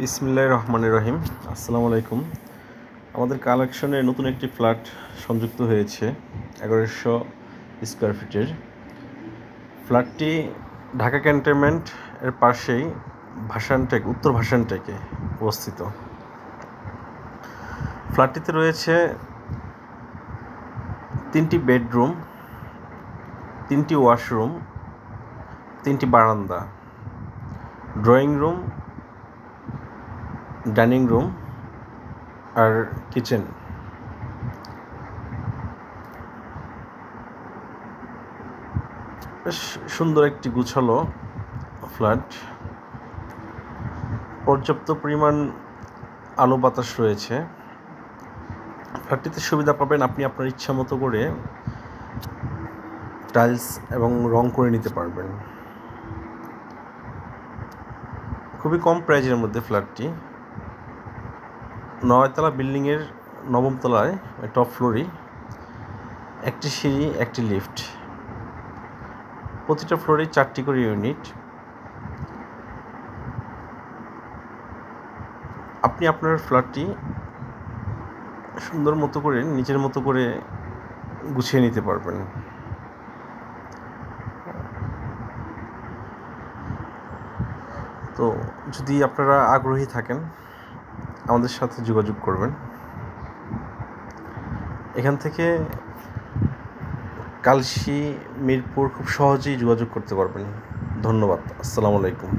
বিসমিল্লাহির রহমানির রহিম। আসসালামু আলাইকুম। আমাদের কালেকশনে নতুন একটি ফ্ল্যাট সংযুক্ত হয়েছে 1100 স্কোয়ার ফিটের। ফ্ল্যাটটি ঢাকা ক্যান্টনমেন্ট এর পাশেই ভাসানটেক, উত্তর ভাসানটেকে অবস্থিত। ফ্ল্যাটটিতে রয়েছে 3টি বেডরুম, 3টি ওয়াশরুম, 3টি বারান্দা, ড্রয়িং রুম, ডাইনিং রুম আর কিচেন। বেশ সুন্দর একটি গুছালো ফ্ল্যাট। পর্যাপ্ত পরিমাণ আলো বাতাস রয়েছে। ফ্ল্যাটটিতে সুবিধা পাবেন আপনি আপনার ইচ্ছা মতো করে টাইলস এবং রং করে নিতে পারবেন। খুবই কম প্রাইজের মধ্যে ফ্ল্যাটটি 9তলা বিল্ডিংয়ের 9ম তলায়, টপ ফ্লোরই, একটি সিঁড়ি, একটি লিফট, প্রতিটা ফ্লোরে 4টি করে ইউনিট। আপনি আপনার ফ্ল্যাটটি সুন্দর মতো করে নিজের মতো করে গুছিয়ে নিতে পারবেন। তো যদি আপনারা আগ্রহী থাকেন আমাদের সাথে যোগাযোগ করবেন। এখান থেকে কালশী, মিরপুর খুব সহজেই যোগাযোগ করতে পারবেন। ধন্যবাদ। আসসালামু আলাইকুম।